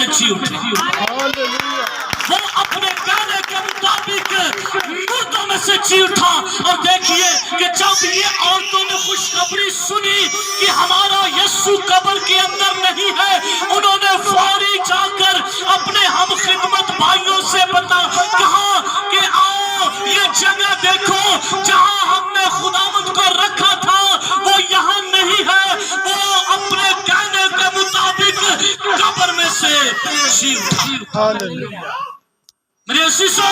سے جی اٹھے، وہ اپنے کہنے کے مطابق مردوں میں سے جی اٹھا۔ اور دیکھیے کہ جب یہ عورتوں نے خوشخبری سنی کہ ہمارا یسوع قبر کے اندر نہیں ہے، انہوں نے فوری جا کر اپنے ہم خدمت بھائیوں سے کہا کہ آؤ یہ جگہ دیکھو جہاں ہم نے خداوند کو رکھا تھا وہ یہاں نہیں ہے۔ وہ اپنے کہنے کے مطابق قبر میں سے جی اٹھا۔ میرے عزیزوں،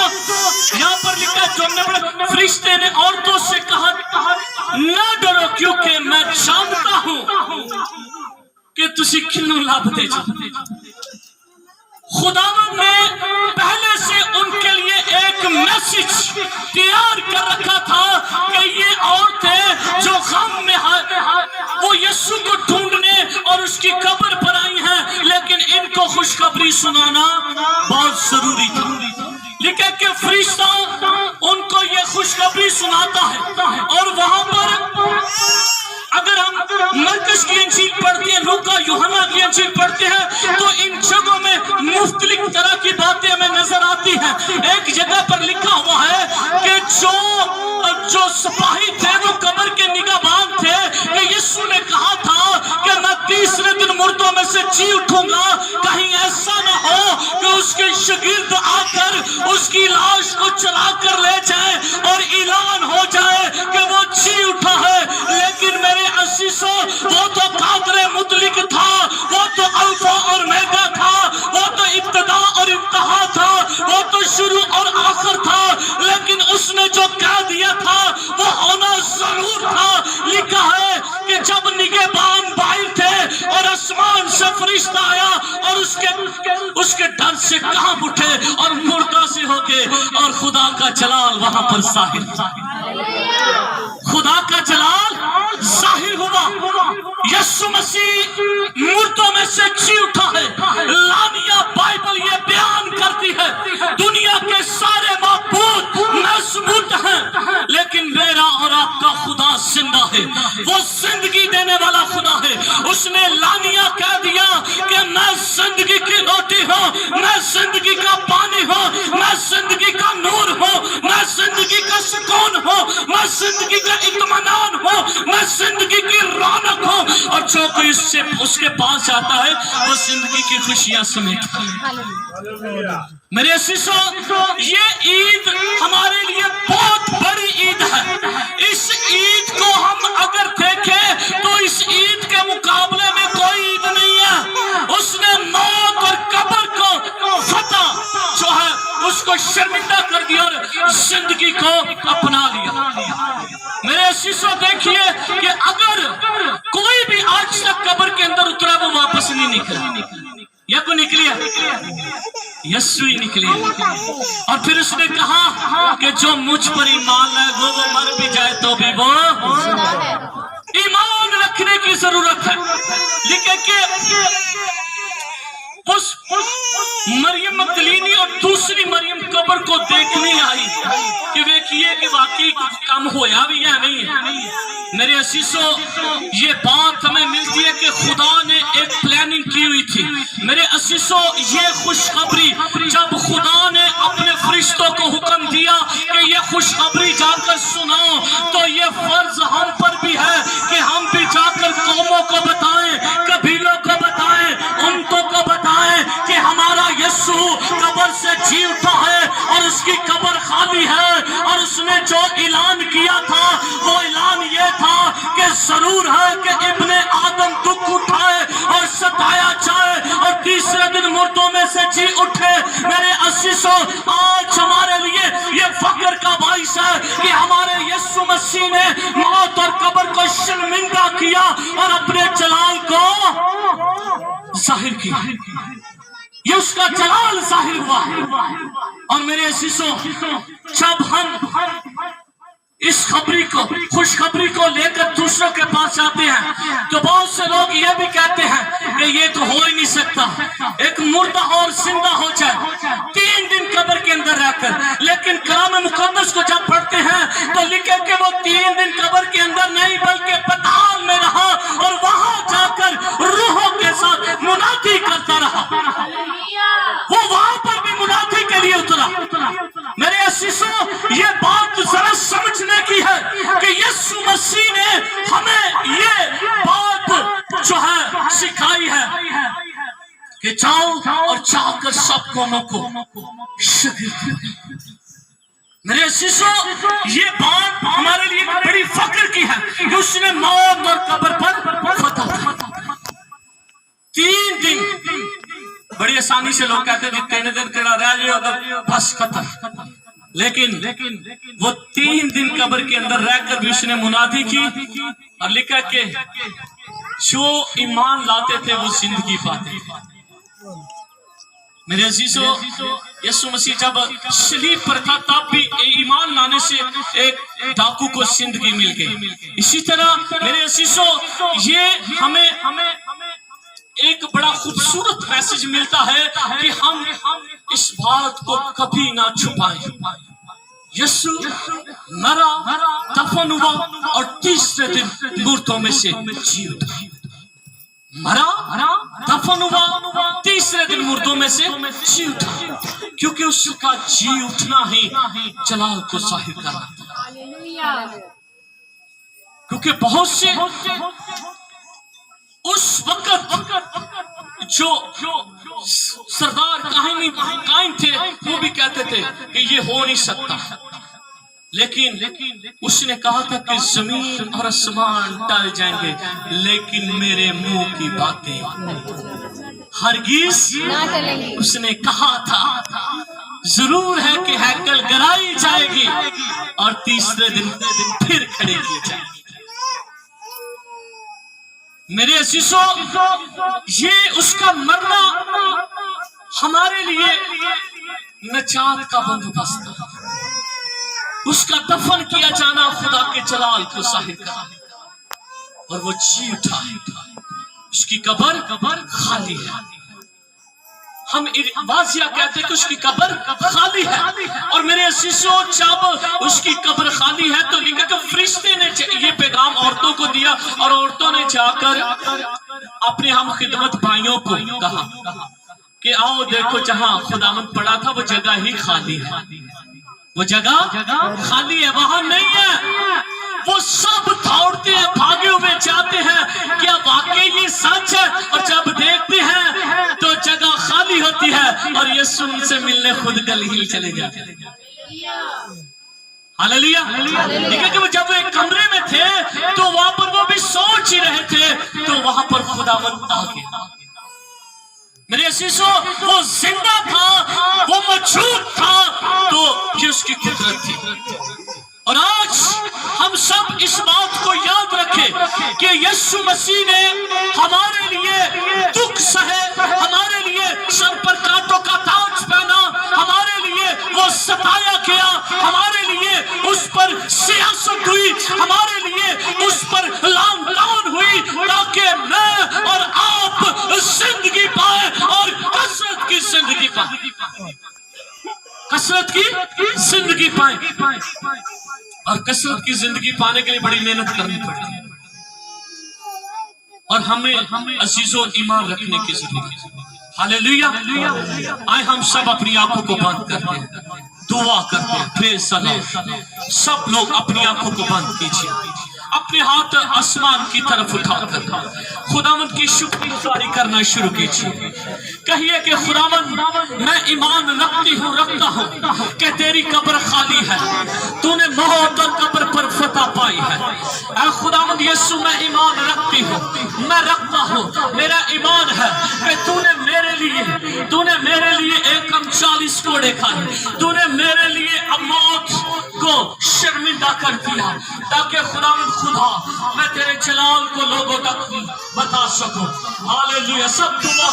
یہاں پر لکھا ہے جو ہم نے پڑھا، فرشتے نے عورتوں سے کہا نہ ڈرو کیونکہ میں جانتا ہوں کہ تسی کنوں لبدے جی۔ خداوند نے پہلے سے ان کے لیے ایک میسج تیار کر رکھا تھا کہ یہ عورتیں جو غم میں وہ یسوع کو ڈھونڈنے اور اس کی قبر پر آئی ہیں، لیکن ان کو خوشخبری سنانا بہت ضروری تھا۔ لکھا کہ فرشتہ ان کو یہ خوشخبری سناتا ہے، اور وہاں پر اگر ہم مرکز کی انجیل پڑھتے ہیں، لوکا یوحنا کی انجیل پڑھتے ہیں، تو ان جگہوں میں مختلف طرح کی باتیں ہمیں نظر آتی ہیں۔ ایک جگہ پر لکھا ہوا ہے کہ جو سپاہی تھے وہ قبر کے نگہبان تھے کہ یسوع نے کہا تھا کہ میں تیسرے دن مردوں میں سے جی اٹھوں گا، کہیں ایسا نہ ہو کہ اس کے شاگرد آ کر اس کی لاش کو چلا کر لے جائیں اور اعلان ہو جائے کہ وہ جی اٹھا ہے۔ لیکن میرے عزیزوں، وہ تو قادر مطلق تھا، وہ تو الفا اور میگا تھا، وہ تو ابتدا اور انتہا تھا، وہ تو شروع اور آخر تھا، لیکن اس نے جو کہہ دیا تھا وہ ہونا ضرور تھا۔ لکھا ہے کہ جب نگہبان باہر تھے اور آسمان سے فرشتہ آیا اور اس کے ڈر سے کانپ اٹھے اور مردہ سے ہو کے، اور خدا کا جلال وہاں پر ظاہر تھا۔ خدا کا جلال ظاہر ہوا، یسوع مسیح مردوں میں سے جی اٹھا ہے۔ لانیہ بائبل یہ بیان کرتی ہے دنیا کے سارے معبود مسبوط ہیں، لیکن میرا اور آپ کا خدا زندہ ہے، وہ زندگی دینے والا خدا ہے۔ اس نے لانیہ کہہ دیا کہ میں زندگی کی روٹی ہوں، میں زندگی کا پانی ہوں، میں زندگی کا نور ہوں، میں زندگی کا سکون ہوں، میں زندگی کا اطمینان ہوں، میں زندگی کی رونق ہوں، اور جو کوئی اس کے پاس جاتا ہے وہ زندگی کی خوشیاں سمیٹتا ہے۔ میرے عزیزوں، یہ عید ہمارے لیے بہت بڑی عید ہے۔ اس عید کو ہم اگر دیکھیں تو اس عید کے مقابلے میں کوئی عید نہیں ہے۔ اس نے موت اور قبر کو فتح جو ہے اس کو شرمندہ کر دیا اور زندگی کو اپنا لیا۔ میرے عزیزوں، دیکھیے کہ اگر کوئی بھی آج تک قبر کے اندر اترا وہ واپس نہیں نکلا، یا کوئی نکلی ہے؟ یسوع ہی نکلی ہے۔ اور پھر اس نے کہا کہ جو مجھ پر ایمان لائے وہ مر بھی جائے تو بھی وہ ایمان رکھنے کی ضرورت ہے۔ لیکن کہ اس مریم مگدلینی اور دوسری مریم قبر کو دیکھنے آئی کہ دیکھیے کہ واقعی کم ہویا بھی ہے نہیں ہے۔ میرے عزیزوں، یہ بات ہمیں ملتی ہے کہ خدا نے ایک پلاننگ کی ہوئی تھی۔ میرے عزیزوں، یہ خوشخبری جب خدا نے اپنے فرشتوں کو حکم دیا کہ یہ خوشخبری جا کر سناؤ، تو یہ فرض ہم پر بھی ہے کہ ہم بھی جا کر قوموں کو بتائیں، قبیلوں کو بتائیں، امتوں کو بتائیں کہ ہمارا یسوع قبر سے جی اٹھا ہے اور اس کی قبر خالی ہے۔ اور اس نے جو اعلان کیا تھا وہ اعلان یہ تھا کہ ضرور ہے کہ ابن آدم دکھ اٹھائے اور ستایا جائے اور تیسرے دن مردوں میں سے جی اٹھے۔ میرے عزیزوں، آج ہمارے لیے یہ فخر کا باعث ہے کہ ہمارے یسوع مسیح نے موت اور قبر کو شرمندہ کیا اور اپنے جلال کو ظاہر کیا۔ یہ اس کا جلال ظاہر ہوا ہے۔ اور میرے عزیزوں، جب ہم اس خوشخبری کو لے کر دوسروں کے پاس جاتے ہیں تو بہت سے لوگ یہ بھی کہتے ہیں کہ یہ تو ہو ہی نہیں سکتا، ایک مردہ اور زندہ ہو جائے 3 دن قبر کے اندر رہ کر۔ لیکن کلام مقدس کو جب پڑھتے ہیں تو لکھے کہ وہ 3 دن قبر کے اندر نہیں بلکہ پتال میں رہا اور وہاں جا کر روحوں کے ساتھ منادی کرتا رہا۔ کہ جاؤ اور جا کر سب قوموں کو شاگرد بناؤ۔ میرے عزیزو، یہ بات ہمارے لیے بڑی فخر کی ہے کہ اس نے موت اور قبر پر فتح کی۔ 3 دن بڑی آسانی سے لوگ کہتے ہیں 3 دن کڑا رہ جائے بس ختم، لیکن وہ 3 دن قبر کے اندر رہ کر بھی اس نے منادی کی اور لکھا کہ جو ایمان لاتے تھے وہ زندگی پاتے تھے۔ میرے عزیزو، یسوع مسیح جب صلیب پر تھا تب بھی ایمان لانے سے ایک ڈاکو کو زندگی مل گئی۔ اسی طرح میرے عزیزو، یہ ہمیں ایک بڑا خوبصورت میسج ملتا ہے کہ ہم اس بات کو کبھی نہ چھپائیں۔ یسوع مرا، دفن ہوا اور تیسرے دن مردوں میں سے جی اٹھا۔ مرا، دفن ہوا، تیسرے دن مردوں میں سے جی اٹھا، کیونکہ اس کا جی اٹھنا ہی جلال کو ظاہر کرنا تھا۔ کیونکہ بہت سے اس وقت جو سردار قائم تھے وہ بھی کہتے تھے کہ یہ ہو نہیں سکتا، لیکن اس نے کہا تھا کہ زمین اور آسمان ٹل جائیں گے لیکن میرے منہ کی باتیں ہرگز نہ ٹلیں گی۔ اس نے کہا تھا ضرور ہے کہ ہیکل گرائی جائے گی اور تیسرے دن پھر کھڑی کی جائے گی۔ میرے عزیزو، یہ اس کا مرنا ہمارے لیے نجات کا بندوبست تھا۔ اس کا دفن کیا جانا خدا کے جلال کو ظاہر کرنا، اور وہ جی اٹھا۔ اس کی قبر خالی ہے۔ ہم واضح کہتے ہیں کہ اس کی قبر خالی ہے، اور میرے عزیزو جب اس کی قبر خالی ہے تو لکھا کہ فرشتے نے یہ پیغام عورتوں کو دیا، اور عورتوں نے جا کر اپنے ہم خدمت بھائیوں کو کہا کہ آؤ دیکھو جہاں خداوند پڑا تھا وہ جگہ ہی خالی ہے، وہ جگہ خالی ہے، وہاں نہیں ہے۔ وہ سب دوڑتے ہیں، بھاگے ہوئے جاتے ہیں، کیا واقعی یہ سچ ہے؟ اور جب دیکھتے ہیں تو جگہ خالی ہوتی ہے اور یسوع ان سے ملنے خود گلیل چلے جاتے ہیں۔ ہاللیلویا۔ لیکن کہ وہ جب وہ ایک کمرے میں تھے تو وہاں پر وہ بھی سوچ ہی رہے تھے تو وہاں پر خداوند آ گیا۔ میرے عزیزو، وہ زندہ تھا، وہ موجود تھا، تو یہ اس کی قدرت تھی۔ اور آج ہم سب اس بات کو یاد رکھیں کہ یسوع مسیح نے ہمارے لیے دکھ سہے، ہمارے لیے سر پر کانٹوں کا تاج پہنا، ہمارے لیے وہ ستایا گیا، ہمارے لیے اس پر سیاست ہوئی، ہمارے لیے اس پر لام ڈاؤن ہوئی، تاکہ میں اور آپ زندگی پائے اور کثرت کی زندگی پائے، کثرت کی زندگی پائے۔ اور کثرت کی زندگی پانے کے لیے بڑی محنت کرنی پڑتی ہے، اور ہمیں عزیزو ایمان رکھنے کی ضرورت ہے۔ ہاللیلویا۔ آئے ہم سب اپنی آنکھوں کو بند کرتے ہیں، دعا کرتے ہیں۔ پریز دی لارڈ۔ سب لوگ اپنی آنکھوں کو بند کیجیے، اپنے ہاتھ آسمان کی طرف اٹھا کر خداوند کی شکر گزاری کرنا شروع کیجیے۔ کہیے کہ خداوند میں ایمان رکھتا ہوں کہ تیری قبر خالی ہے، تو نے موت اور قبر پر فتح پائی ہے۔ اے خداوند یسوع، میں ایمان رکھتی ہوں، میں رکھتا ہوں، میرا ایمان ہے کہ تو نے میرے لیے ایک کم 40 کوڑے کھائے، تو نے میرے لیے موت کو شرمندہ کر دیا تاکہ خداوند خدا میں تیرے جلال کو لوگوں تک بتا سکوں۔ ہاللیلویا۔ سب دعا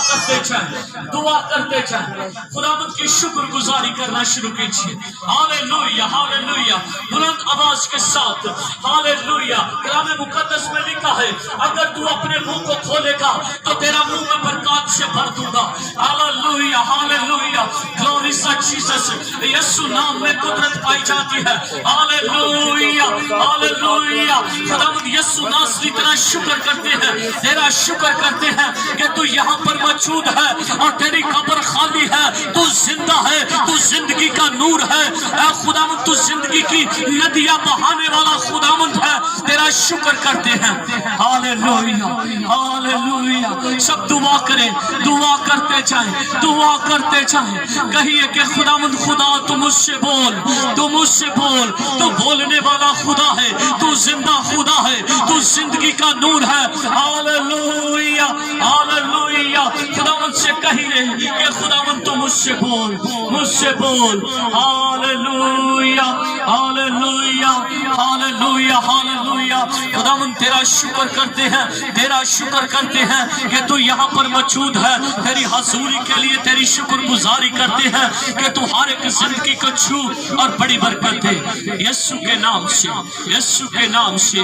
کرتے جائیں، خداوند کی شکر گزاری کرنا شروع کیجیے۔ ہاللیلویا، ہاللیلویا، بلند آواز کے ساتھ ہاللیلویا۔ کلام مقدس میں لکھا ہے اگر تو اپنے منہ کو کھولے گا تو تیرا منہ میں برکات سے بھر دوں گا۔ ہاللیلویا، ہاللیلویا، گلوری ٹو جیسس۔ یسوع نام میں قدرت پائی جاتی ہے۔ ہاللیلویا، ہاللیلویا۔ خداوند یسوع ناصری تیرا شکر کرتے ہیں، تیرا شکر کرتے ہیں کہ تو یہاں پر موجود ہے اور تیری قبر خالی ہے، تو زندہ ہے، تو زندگی کا نور ہے۔ اے خداوند تو زندگی کی ندیاں بہانے والا خداوند ہے، تیرا شکر کرتے ہیں۔ ہاللیلویا، ہاللیلویا۔ سب دعا کریں، دعا کریں۔ کرتے جائیں، دعا کرتے جائیں، کہیے کہ خداوند خدا تو مجھ سے بول، تو مجھ سے بول، تو بولنے والا خدا ہے، تو زندہ خدا ہے، تو زندگی کا نور ہے۔ ہاللویا ہاللویا، خداوند سے کہیے کہ خداوند تو مجھ سے بول، مجھ سے بول۔ ہاللویا ہاللویا ہاللویا ہاللویا، خداوند تیرا شکر کرتے ہیں، تیرا شکر کرتے ہیں کہ تو یہاں پر موجود ہے، تیری حضوری کے لیے تیری شکر گزاری کرتے ہیں کہ تو ہر ایک زندگی کو چھو اور بڑی برکت دے، یسوع کے نام سے، یسوع کے نام سے،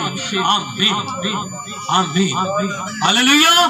آمین آمین۔ ہاللویا۔